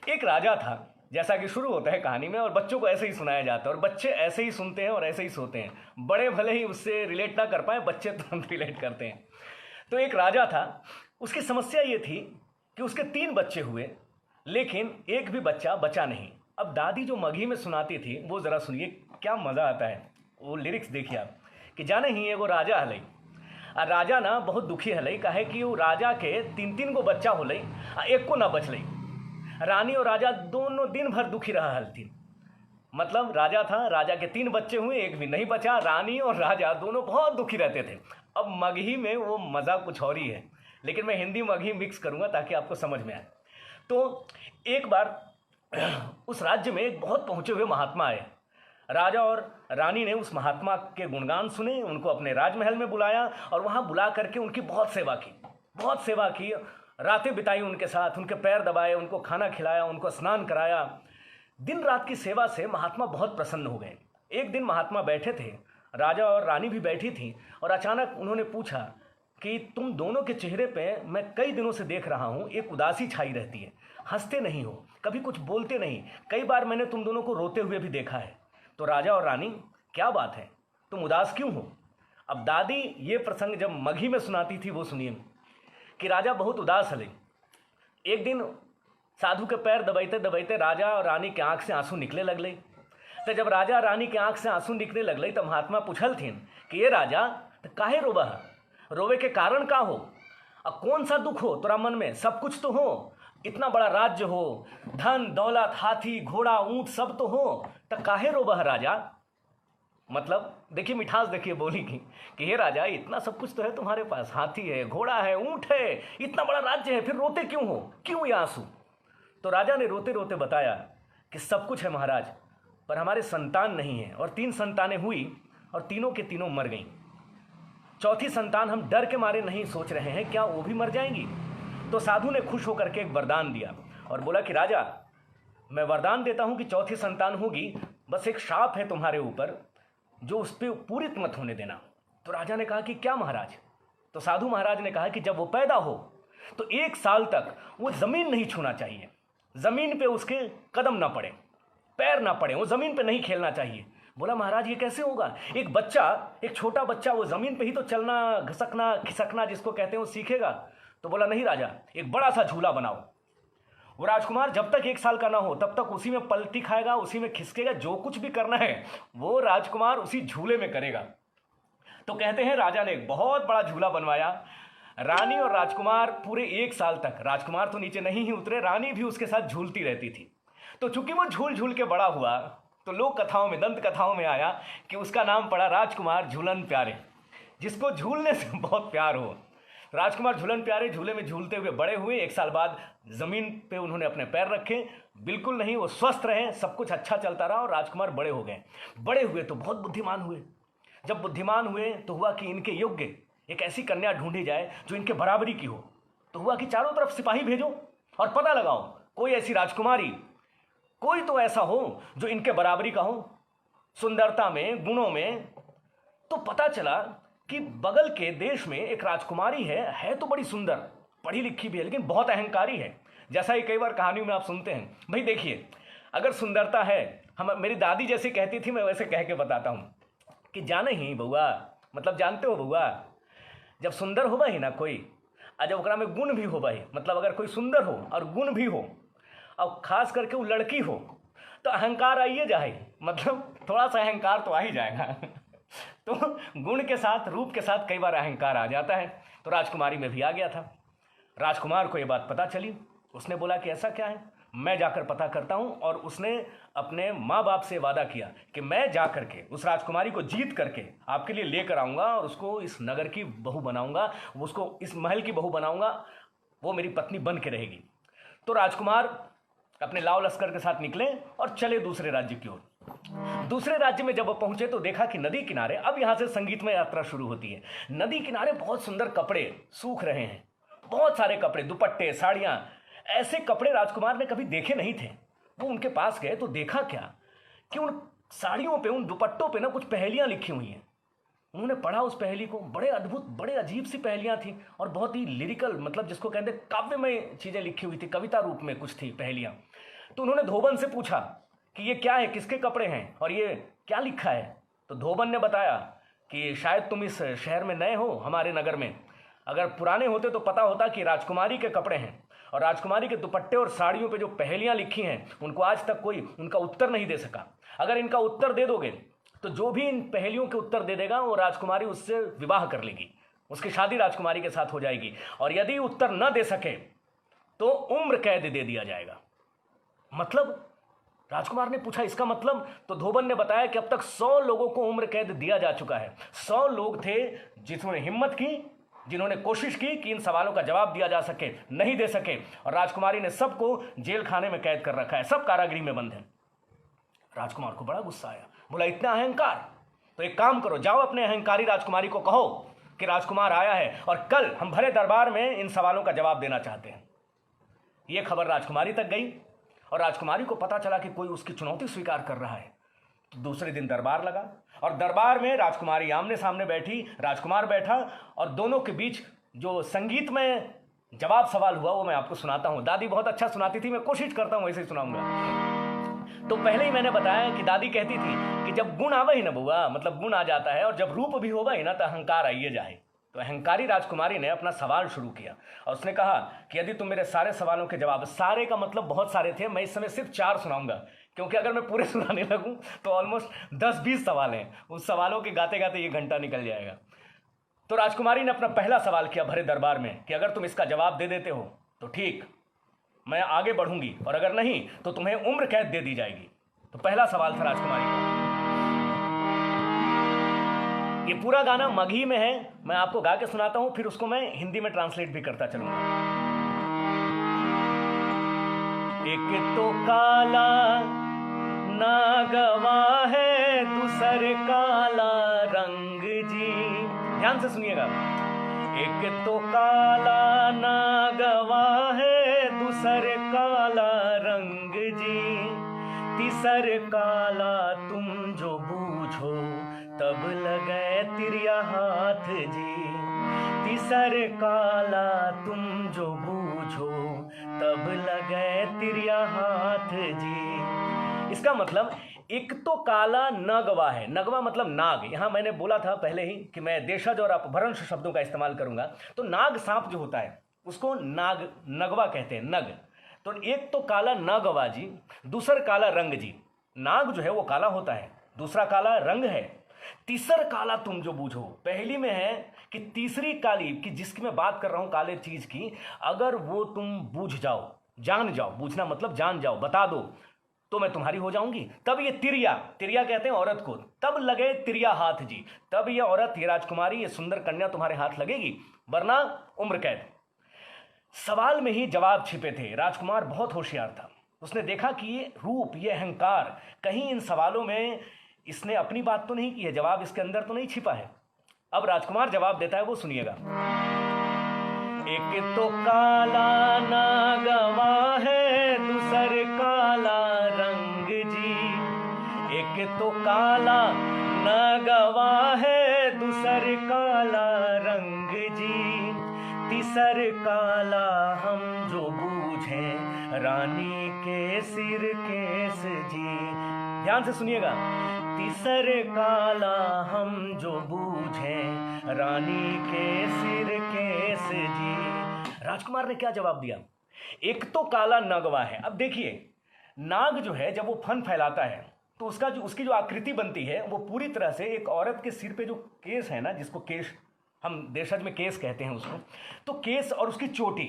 एक राजा था, जैसा कि शुरू होता है कहानी में, और बच्चों को ऐसे ही सुनाया जाता है और बच्चे ऐसे ही सुनते हैं और ऐसे ही सोते हैं। बड़े भले ही उससे रिलेट ना कर पाए, बच्चे तुरंत रिलेट करते हैं। तो एक राजा था, उसकी समस्या ये थी कि उसके 3 बच्चे हुए, लेकिन एक भी बच्चा बचा नहीं। अब दादी जो मगही में सुनाती थी वो ज़रा सुनिए, क्या मज़ा आता है। वो लिरिक्स देखिए आप, कि जाने ही एगो राजा हलई, आ राजा ना बहुत दुखी हलई, काहे कि वो राजा के 3 गो बच्चा होलई आ एक को ना बचलई। रानी और राजा दोनों दिन भर दुखी रहा हलथिन। मतलब राजा था, राजा के 3 बच्चे हुए, एक भी नहीं बचा। रानी और राजा दोनों बहुत दुखी रहते थे। अब मगही में वो मज़ा कुछ और ही है, लेकिन मैं हिंदी मगही मिक्स करूँगा ताकि आपको समझ में आए। तो एक बार उस राज्य में एक बहुत पहुँचे हुए महात्मा आए। राजा और रानी ने उस महात्मा के गुणगान सुने, उनको अपने राजमहल में बुलाया और वहाँ बुला करके उनकी बहुत सेवा की, बहुत सेवा की। रातें बिताई उनके साथ, उनके पैर दबाए, उनको खाना खिलाया, उनको स्नान कराया। दिन रात की सेवा से महात्मा बहुत प्रसन्न हो गए। एक दिन महात्मा बैठे थे, राजा और रानी भी बैठी थी, और अचानक उन्होंने पूछा कि तुम दोनों के चेहरे पे मैं कई दिनों से देख रहा हूँ एक उदासी छाई रहती है, हंसते नहीं हो, कभी कुछ बोलते नहीं। कई बार मैंने तुम दोनों को रोते हुए भी देखा है। तो राजा और रानी, क्या बात है, तुम उदास क्यों हो? अब दादी ये प्रसंग जब मगही में सुनाती थी वो सुनिए, कि राजा बहुत उदास हले। एक दिन साधु के पैर दबाइते दबाइते राजा और रानी के आंख से आंसू निकले लगले। तो जब राजा रानी के आंख से आंसू निकले लगले तो महात्मा पूछलथिन कि ये राजा, तो काहे रोबा है? रोवे के कारण का हो? अब कौन सा दुख हो तोरा मन में? सब कुछ तो हो, इतना बड़ा राज्य हो, धन दौलत, हाथी घोड़ा ऊंट सब तो हो, तो काहे रोबा है राजा? मतलब देखिए मिठास, देखिए बोली की कि हे राजा, इतना सब कुछ तो है तुम्हारे पास, हाथी है, घोड़ा है, ऊंट है, इतना बड़ा राज्य है, फिर रोते क्यों हो? क्यों ये आंसू? तो राजा ने रोते रोते बताया कि सब कुछ है महाराज, पर हमारे संतान नहीं है, और 3 संतानें हुई और तीनों के तीनों मर गईं। चौथी संतान हम डर के मारे नहीं सोच रहे हैं, क्या वो भी मर जाएंगी? तो साधु ने खुश होकर के एक वरदान दिया और बोला कि राजा, मैं वरदान देता हूं कि चौथी संतान होगी, बस एक शाप है तुम्हारे ऊपर, जो उस पर पूरित मत होने देना। तो राजा ने कहा कि क्या महाराज? तो साधु महाराज ने कहा कि जब वो पैदा हो तो 1 साल तक वो ज़मीन नहीं छूना चाहिए, ज़मीन पे उसके कदम ना पड़े, पैर ना पड़े, वो ज़मीन पे नहीं खेलना चाहिए। बोला महाराज ये कैसे होगा? एक बच्चा, एक छोटा बच्चा, वो ज़मीन पे ही तो चलना, घसकना, खिसकना जिसको कहते हैं, वो सीखेगा। तो बोला नहीं राजा, एक बड़ा सा झूला बनाओ। वो राजकुमार जब तक 1 साल का ना हो तब तक उसी में पलटी खाएगा, उसी में खिसकेगा, जो कुछ भी करना है वो राजकुमार उसी झूले में करेगा। तो कहते हैं राजा ने एक बहुत बड़ा झूला बनवाया। रानी और राजकुमार पूरे 1 साल तक, राजकुमार तो नीचे नहीं ही उतरे, रानी भी उसके साथ झूलती रहती थी। तो चूंकि वो झूल झूल के बड़ा हुआ, तो लोक कथाओं में, दंत कथाओं में आया कि उसका नाम पड़ा राजकुमार झूलन प्यारे, जिसको झूलने से बहुत प्यार हो। राजकुमार झूलन प्यारे झूले में झूलते हुए बड़े हुए। 1 साल बाद ज़मीन पे उन्होंने अपने पैर रखे, बिल्कुल नहीं, वो स्वस्थ रहे, सब कुछ अच्छा चलता रहा और राजकुमार बड़े हो गए। बड़े हुए तो बहुत बुद्धिमान हुए। जब बुद्धिमान हुए तो हुआ कि इनके योग्य एक ऐसी कन्या ढूंढी जाए जो इनके बराबरी की हो। तो हुआ कि चारों तरफ सिपाही भेजो और पता लगाओ कोई ऐसी राजकुमारी, कोई तो ऐसा हो जो इनके बराबरी का हो, सुंदरता में, गुणों में। तो पता चला कि बगल के देश में एक राजकुमारी है तो बड़ी सुंदर, पढ़ी लिखी भी है, लेकिन बहुत अहंकारी है। जैसा ही कई बार कहानियों में आप सुनते हैं। भाई देखिए, अगर सुंदरता है, हम, मेरी दादी जैसे कहती थी, मैं वैसे कह के बताता हूँ कि जाने ही बउआ, मतलब जानते हो बउआ, जब सुंदर होगा ही ना कोई, और जब ओकरा में गुण भी होगा ही, मतलब अगर कोई सुंदर हो और गुण भी हो, और खास करके वो लड़की हो, तो अहंकार आइए जाए, मतलब थोड़ा सा अहंकार तो आ ही जाएगा। तो गुण के साथ, रूप के साथ कई बार अहंकार आ जाता है। तो राजकुमारी में भी आ गया था। राजकुमार को ये बात पता चली, उसने बोला कि ऐसा क्या है, मैं जाकर पता करता हूँ। और उसने अपने माँ बाप से वादा किया कि मैं जा करके उस राजकुमारी को जीत करके आपके लिए लेकर आऊँगा और उसको इस नगर की बहू बनाऊँगा, उसको इस महल की बहू बनाऊँगा, वो मेरी पत्नी बन के रहेगी। तो राजकुमार अपने लाव लश्कर के साथ निकले और चले दूसरे राज्य की ओर। दूसरे राज्य में जब वो पहुंचे तो देखा कि नदी किनारे, अब यहाँ से संगीतमय यात्रा शुरू होती है। नदी किनारे बहुत सुंदर कपड़े सूख रहे हैं, बहुत सारे कपड़े, दुपट्टे, साड़ियाँ। ऐसे कपड़े राजकुमार ने कभी देखे नहीं थे। वो उनके पास गए तो देखा क्या कि उन साड़ियों पे, उन दुपट्टों पे ना कुछ पहेलियाँ लिखी हुई हैं। उन्होंने पढ़ा उस पहेली को, बड़े अद्भुत बड़े अजीब सी पहेलियां थी और बहुत ही लिरिकल, मतलब जिसको कहते हैं काव्यमय चीज़ें लिखी हुई थी, कविता रूप में कुछ थी पहेलियां। तो उन्होंने धोबन से पूछा कि ये क्या है, किसके कपड़े हैं और ये क्या लिखा है। तो धोबन ने बताया कि शायद तुम इस शहर में नए हो, हमारे नगर में, अगर पुराने होते तो पता होता कि राजकुमारी के कपड़े हैं और राजकुमारी के दुपट्टे और साड़ियों पे जो पहेलियां लिखी हैं उनको आज तक कोई उनका उत्तर नहीं दे सका। अगर इनका उत्तर दे दोगे तो जो भी इन पहेलियों के उत्तर दे देगा वो राजकुमारी उससे विवाह कर लेगी, उसकी शादी राजकुमारी के साथ हो जाएगी, और यदि उत्तर न दे सके तो उम्र कैद दे दिया जाएगा। मतलब राजकुमार ने पूछा इसका मतलब, तो धोबन ने बताया कि अब तक 100 लोगों को उम्र कैद दिया जा चुका है। 100 लोग थे जिन्होंने हिम्मत की, जिन्होंने कोशिश की कि इन सवालों का जवाब दिया जा सके, नहीं दे सके, और राजकुमारी ने सबको जेल खाने में कैद कर रखा है, सब कारागृह में बंद हैं। राजकुमार को बड़ा गुस्सा आया, बोला इतना अहंकार, तो एक काम करो, जाओ अपने अहंकारी राजकुमारी को कहो कि राजकुमार आया है और कल हम भरे दरबार में इन सवालों का जवाब देना चाहते हैं। यह खबर राजकुमारी तक गई और राजकुमारी को पता चला कि कोई उसकी चुनौती स्वीकार कर रहा है। तो दूसरे दिन दरबार लगा और दरबार में राजकुमारी आमने सामने बैठी, राजकुमार बैठा, और दोनों के बीच जो संगीत में जवाब सवाल हुआ वो मैं आपको सुनाता हूँ। दादी बहुत अच्छा सुनाती थी, मैं कोशिश करता हूँ वैसे ही सुनाऊंगा। तो पहले ही मैंने बताया कि दादी कहती थी कि जब गुण आवे ही ना बुआ, मतलब गुण आ जाता है, और जब रूप भी होगा ही ना तो अहंकार आइए जाए। तो अहंकारी राजकुमारी ने अपना सवाल शुरू किया और उसने कहा कि यदि तुम मेरे सारे सवालों के जवाब, सारे का मतलब बहुत सारे थे, मैं इस समय सिर्फ 4 सुनाऊंगा, क्योंकि अगर मैं पूरे सुनाने लगूं तो ऑलमोस्ट 10-20 सवाल हैं, उस सवालों के गाते गाते ये घंटा निकल जाएगा। तो राजकुमारी ने अपना पहला सवाल किया भरे दरबार में कि अगर तुम इसका जवाब दे देते हो तो ठीक, मैं आगे बढ़ूंगी, और अगर नहीं तो तुम्हें उम्र कैद दे दी जाएगी। तो पहला सवाल था राजकुमारी का। ये पूरा गाना मगही में है, मैं आपको गा के सुनाता हूं, फिर उसको मैं हिंदी में ट्रांसलेट भी करता चलूंगा। एक तो काला नागवा है, दूसर काला रंग जी, ध्यान से सुनिएगा। एक तो काला नागवा है, दूसर काला रंग जी, तीसर काला तुम जो बूझो तब लगे तिरिया हाथ जी, तीसर काला तुम जो बूझो तब लगे तिरिया हाथ जी। इसका मतलब एक तो काला नगवा है, नगवा मतलब नाग, यहां मैंने बोला था पहले ही कि मैं देशज और अपभ्रंश शब्दों का इस्तेमाल करूंगा। तो नाग सांप जो होता है उसको नाग नगवा कहते हैं, नग। तो एक तो काला नगवा जी, दूसर काला रंग जी, नाग जो है वो काला होता है, दूसरा काला रंग है, तीसर काला तुम जो बूझो, पहली में है कि तीसरी काली कि जिसकी मैं बात कर रहा हूं काले चीज की, अगर वो तुम बूझ जाओ, जान जाओ, बूझना मतलब जान जाओ, बता दो, तो मैं तुम्हारी हो जाऊंगी। तब ये तिरिया, तिरिया कहते हैं औरत को, तब लगे तिरिया हाथ जी, तब ये औरत, ये राजकुमारी, ये सुंदर कन्या तुम्हारे हाथ लगेगी, वरना उम्र कैद। सवाल में ही जवाब छिपे थे। राजकुमार बहुत होशियार था, उसने देखा कि ये रूप, ये अहंकार, कहीं इन सवालों में इसने अपनी बात तो नहीं की है, जवाब इसके अंदर तो नहीं छिपा है। अब राजकुमार जवाब देता है, वो सुनिएगा। एक तो काला नागवा है, दूसर काला रंग जी, एक तो काला नागवा है, दूसर काला रंग जी, तीसर काला हम जो बूझें रानी के सिर केस जी। ध्यान से सुनिएगा, तीसर काला हम जो बूझें रानी के सिर केस जी। राजकुमार ने क्या जवाब दिया? एक तो काला नगवा है। अब देखिए, नाग जो है जब वो फन फैलाता है तो उसकी जो आकृति बनती है वो पूरी तरह से एक औरत के सिर पे जो केस है ना, जिसको केश हम देशज में केस कहते हैं उसको, तो केस और उसकी चोटी,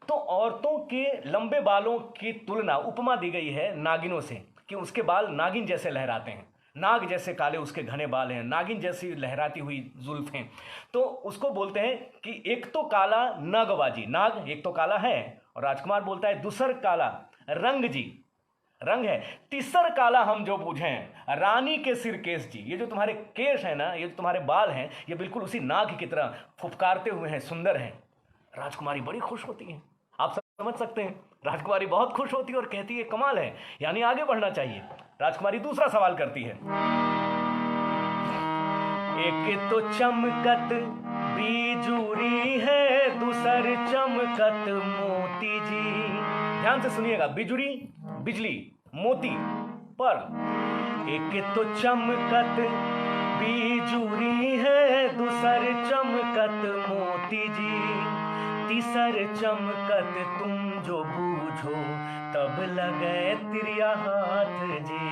तो औरतों के लंबे बालों की तुलना, उपमा दी गई है नागिनों से कि उसके बाल नागिन जैसे लहराते हैं, नाग जैसे काले उसके घने बाल हैं, नागिन जैसी लहराती हुई जुल्फ हैं। तो उसको बोलते हैं कि एक तो काला नगवाजी, नाग एक तो काला है, और राजकुमार बोलता है दूसर काला रंग जी, रंग है, तीसर काला हम जो बूझें रानी के सिर केस जी। ये जो तुम्हारे केश है ना, ये जो तुम्हारे बाल हैं, ये बिल्कुल उसी नाग की तरह फुफकारते हुए हैं, सुंदर हैं। राजकुमारी बड़ी खुश होती है, आप समझ सकते हैं, राजकुमारी बहुत खुश होती है और कहती है कमाल है, यानी आगे बढ़ना चाहिए। राजकुमारी दूसरा सवाल करती है। एक तो चमकत बिजुरी है, दूसर चमकत मोती जी। ध्यान से सुनिएगा, बिजुरी बिजली, मोती पर। एक तो चमकत बिजुरी है, दूसर चमकत मोती जी, तीसर चमकत तुम जो बूझो, तब लगे तिरिया हाथ जी।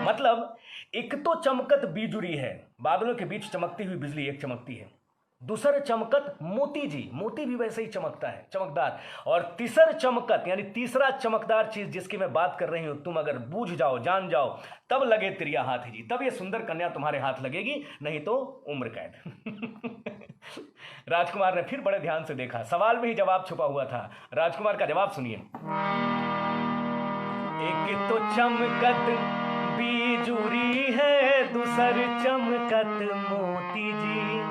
मतलब एक तो चमकत बिजुरी है, बादलों के बीच चमकती हुई बिजली एक चमकती है, दूसर चमकत मोती जी, मोती भी वैसे ही चमकता है, चमकदार, और तीसर चमकत यानी तीसरा चमकदार चीज जिसकी मैं बात कर रही हूं, तुम अगर बूझ जाओ, जान जाओ, तब लगे तिरिया हाथ जी, तब ये सुंदर कन्या तुम्हारे हाथ लगेगी, नहीं तो उम्र कैद। राजकुमार ने फिर बड़े ध्यान से देखा, सवाल में ही जवाब छुपा हुआ था। राजकुमार का जवाब सुनिए। एक तो चमकत बिजुरी है, दूसर चमकत मोती जी।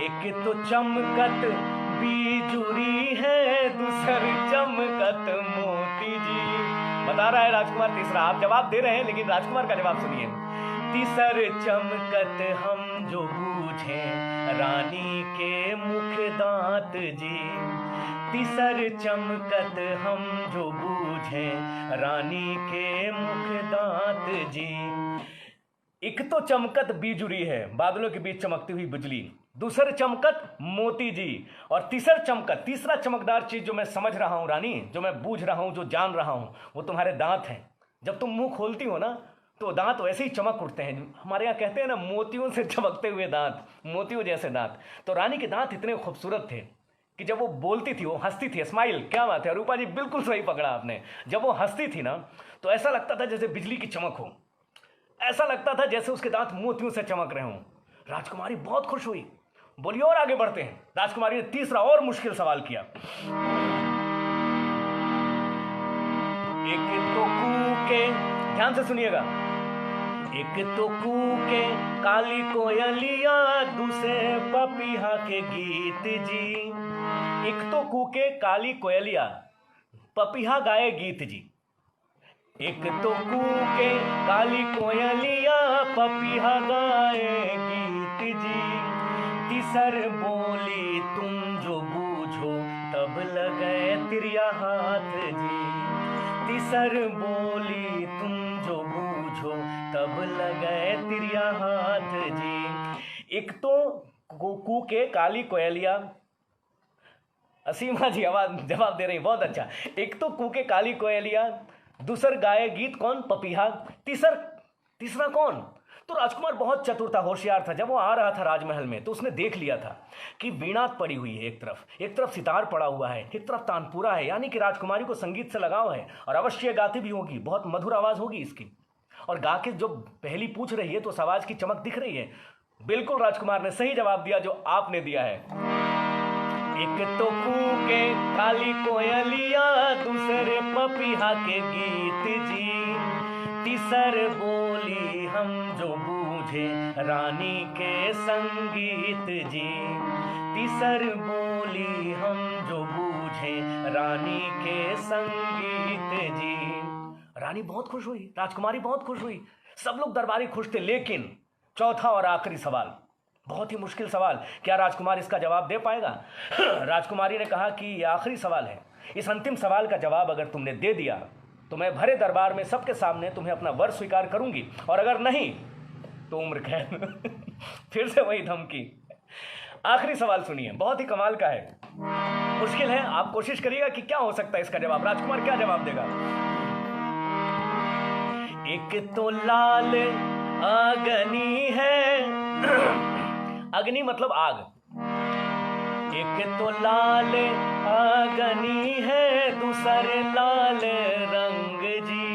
एक तो चमकत बिजुरी है, दूसर चमकत मोती जी। बता रहा है राजकुमार तीसरा, आप जवाब दे रहे हैं लेकिन राजकुमार का जवाब सुनिए। तीसर चमकत हम जो बूझे, रानी के मुख दांत जी। तीसर चमकत हम जो बूझे, रानी के मुख दांत जी। एक तो चमकत बिजुरी है, बादलों के बीच चमकती हुई बिजली, दूसर चमकत मोती जी, और तीसर चमकत, तीसरा चमकदार चीज जो मैं समझ रहा हूं रानी, जो मैं बूझ रहा हूं, जो जान रहा हूं, वो तुम्हारे दांत हैं। जब तुम मुंह खोलती हो ना तो दांत वैसे ही चमक उठते हैं, हमारे यहाँ कहते हैं ना, मोतियों से चमकते हुए दांत, मोतियों जैसे दांत। तो रानी के दांत इतने खूबसूरत थे कि जब वो बोलती थी, वो हंसती थी, स्माइल, क्या बात है रूपा जी, बिल्कुल सही पकड़ा आपने। जब वो हंसती थी ना तो ऐसा लगता था जैसे बिजली की चमक हो, ऐसा लगता था जैसे उसके दांत मोतियों से चमक रहे हों। राजकुमारी बहुत खुश हुई, बोलिए और आगे बढ़ते हैं। राजकुमारी ने तीसरा और मुश्किल सवाल किया। एक तो कूके, ध्यान से सुनिएगा, एक तो कूके काली कोयलिया, दूसरे पपीहा के गीत जी। एक तो कूके काली कोयलिया, पपीहा गाए गीत जी। एक तो कूके काली कोयलिया, पपीहा गाए गीत जी। तीसर बोली तुम जो बूझो, तब लगे तिरिया हाथ जी। तीसर बोली तुम जो बूझो, तब लगे तिरिया हाथ जी। एक तो कूके काली कोयलिया, असीमा जी आवाज जवाब दे रही, बहुत अच्छा। एक तो कूके काली कोयलिया, दूसर गाए गीत कौन, पपीहा, तीसरा कौन? तो राजकुमार बहुत चतुर था, होशियार था। जब वो आ रहा था राजमहल में तो उसने देख लिया था कि वीणा पड़ी हुई है, एक तरफ सितार पड़ा हुआ है, एक तरफ तानपुरा है, यानी कि राजकुमारी को संगीत से लगाव है और अवश्य गाती भी होगी, बहुत मधुर आवाज होगी इसकी। और गा के जो पहली पूछ रही है तो उस आवाज की चमक दिख रही है। बिल्कुल राजकुमार ने सही जवाब दिया जो आपने दिया है। एक तो कूके काली कोयलिया, दूसरे पपीहा के गीत जी। तीसर बोली हम जो बूझे, रानी के संगीत जी। तीसर बोली हम जो बूझे, रानी के संगीत जी। रानी बहुत खुश हुई, राजकुमारी बहुत खुश हुई, सब लोग दरबारी खुश थे। लेकिन चौथा और आखिरी सवाल, बहुत ही मुश्किल सवाल, क्या राजकुमार इसका जवाब दे पाएगा? राजकुमारी ने कहा कि यह आखिरी सवाल है, इस अंतिम सवाल का जवाब अगर तुमने दे दिया तो मैं भरे दरबार में सबके सामने तुम्हें अपना वर स्वीकार करूंगी, और अगर नहीं तो उम्र कैद। फिर से वही धमकी। आखिरी सवाल सुनिए, बहुत ही कमाल का है, मुश्किल है, आप कोशिश करिएगा कि क्या हो सकता है इसका जवाब, राजकुमार क्या जवाब देगा। एक तो लाल अग्नि है, अग्नि मतलब आग, एक तो लाल अग्नि है, दूसर लाल रंग जी।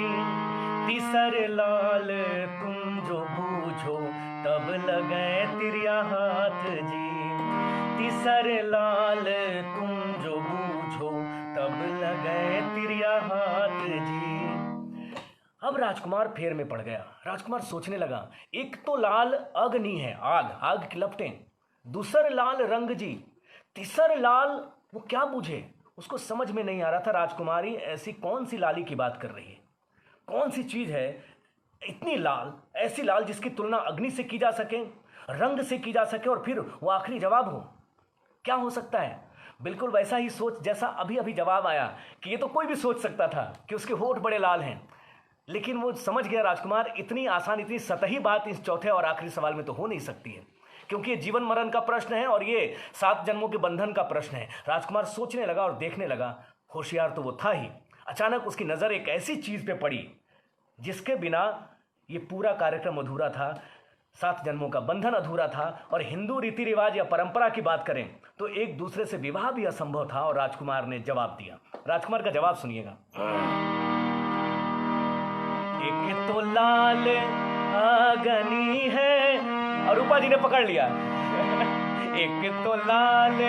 तीसर लाल तुम जो बूझो, तब लगे तिरिया हाथ जी। तीसर लाल तुम जो बूझो, तब लगे तिरिया हाथ जी। अब राजकुमार फेर में पड़ गया। राजकुमार सोचने लगा, एक तो लाल अग्नि है, आग की लपटें, दूसर लाल रंग जी, तीसर लाल, वो क्या बूझे, उसको समझ में नहीं आ रहा था। राजकुमारी ऐसी कौन सी लाली की बात कर रही है, कौन सी चीज है इतनी लाल, ऐसी लाल जिसकी तुलना अग्नि से की जा सके। रंग से की जा सके और फिर वो आखिरी जवाब हो। क्या हो सकता है? बिल्कुल वैसा ही सोच जैसा अभी अभी जवाब आया कि ये तो कोई भी सोच सकता था कि उसके होठ बड़े लाल हैं, लेकिन वो समझ गया राजकुमार इतनी आसान, इतनी सतही बात इस चौथे और आखिरी सवाल में तो हो नहीं सकती है, क्योंकि ये जीवन मरण का प्रश्न है और ये 7 जन्मों के बंधन का प्रश्न है। राजकुमार सोचने लगा और देखने लगा। होशियार तो वो था ही। अचानक उसकी नज़र एक ऐसी चीज़ पे पड़ी जिसके बिना ये पूरा कार्यक्रम अधूरा था, 7 जन्मों का बंधन अधूरा था, और हिंदू रीति रिवाज या परंपरा की बात करें तो एक दूसरे से विवाह भी असंभव था। और राजकुमार ने जवाब दिया। राजकुमार का जवाब सुनिएगा। एक तो लाल आगनी है, और रूपा जी ने पकड़ लिया। एक तो लाल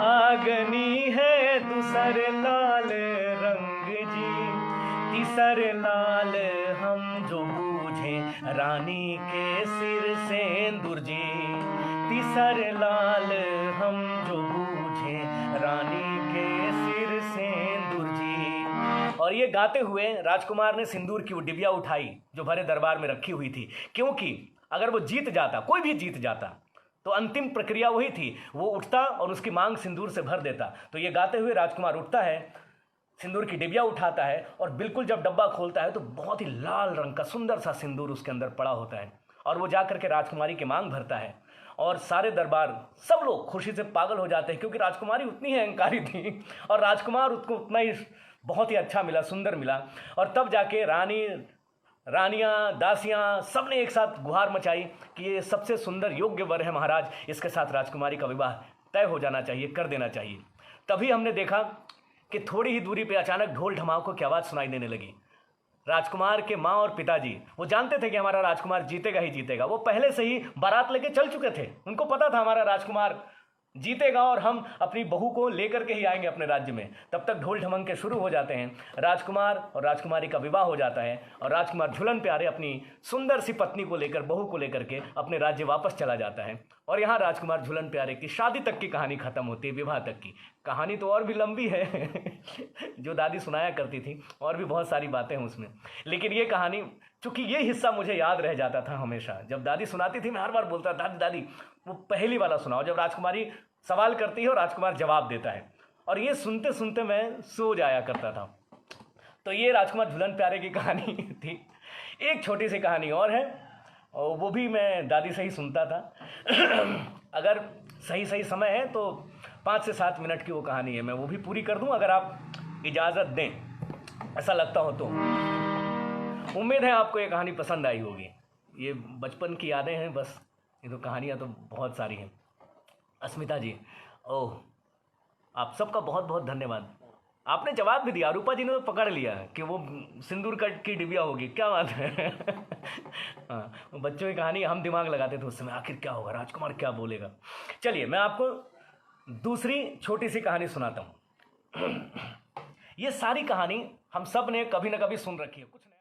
आगनी है, दूसरे लाल रंग जी, तीसरे लाल हम जो बूझे रानी के सिर सेंदूर जी, तीसरे लाल हम जो बूझे रानी के सिर सेंदूर जी। और ये गाते हुए राजकुमार ने सिंदूर की वो डिबिया उठाई जो भरे दरबार में रखी हुई थी, क्योंकि अगर वो जीत जाता, कोई भी जीत जाता, तो अंतिम प्रक्रिया वही थी, वो उठता और उसकी मांग सिंदूर से भर देता। तो ये गाते हुए राजकुमार उठता है, सिंदूर की डिबिया उठाता है, और बिल्कुल जब डब्बा खोलता है तो बहुत ही लाल रंग का सुंदर सा सिंदूर उसके अंदर पड़ा होता है। और वो जा करके राजकुमारी की मांग भरता है, और सारे दरबार सब लोग खुशी से पागल हो जाते हैं, क्योंकि राजकुमारी उतनी ही अहंकारी थी और राजकुमार उसको उतना ही बहुत ही अच्छा मिला, सुंदर मिला। और तब जाके रानियाँ, दासियाँ सब ने एक साथ गुहार मचाई कि ये सबसे सुंदर योग्य वर है महाराज, इसके साथ राजकुमारी का विवाह तय हो जाना चाहिए, कर देना चाहिए। तभी हमने देखा कि थोड़ी ही दूरी पे अचानक ढोल ढमाकों की आवाज़ सुनाई देने लगी। राजकुमार के माँ और पिताजी वो जानते थे कि हमारा राजकुमार जीतेगा ही जीतेगा। वो पहले से ही बारात लेके चल चुके थे, उनको पता था हमारा राजकुमार जीतेगा और हम अपनी बहू को लेकर के ही आएंगे अपने राज्य में। तब तक ढोल ढमंके शुरू हो जाते हैं, राजकुमार और राजकुमारी का विवाह हो जाता है, और राजकुमार झूलन प्यारे अपनी सुंदर सी पत्नी को लेकर, बहू को लेकर के अपने राज्य वापस चला जाता है। और यहाँ राजकुमार झूलन प्यारे की शादी तक की कहानी खत्म होती है, विवाह तक की कहानी तो और भी लंबी है जो दादी सुनाया करती थी, और भी बहुत सारी बातें हैं उसमें, लेकिन ये कहानी, चूंकि ये हिस्सा मुझे याद रह जाता था हमेशा, जब दादी सुनाती थी मैं हर बार बोलता दादी दादी वो पहली वाला सुनाओ, जब राजकुमारी सवाल करती है और राजकुमार जवाब देता है, और ये सुनते सुनते मैं सो जाया करता था। तो ये राजकुमार झूलन प्यारे की कहानी थी। एक छोटी सी कहानी और है, और वो भी मैं दादी से ही सुनता था अगर सही सही समय है तो 5 से 7 मिनट की वो कहानी है, मैं वो भी पूरी कर दूं अगर आप इजाज़त दें, ऐसा लगता हो तो। उम्मीद है आपको ये कहानी पसंद आई होगी। ये बचपन की यादें हैं बस, ये तो कहानियाँ तो बहुत सारी हैं। अस्मिता जी, ओह आप सबका बहुत बहुत धन्यवाद, आपने जवाब भी दिया। रूपा जी ने तो पकड़ लिया कि वो सिंदूर कट की डिबिया होगी, क्या बात है हाँ, बच्चों की कहानी हम दिमाग लगाते थे उस समय, आखिर क्या होगा, राजकुमार क्या बोलेगा। चलिए मैं आपको दूसरी छोटी सी कहानी सुनाता हूँ। ये सारी कहानी हम सब ने कभी ना कभी सुन रखी है, कुछ नहीं।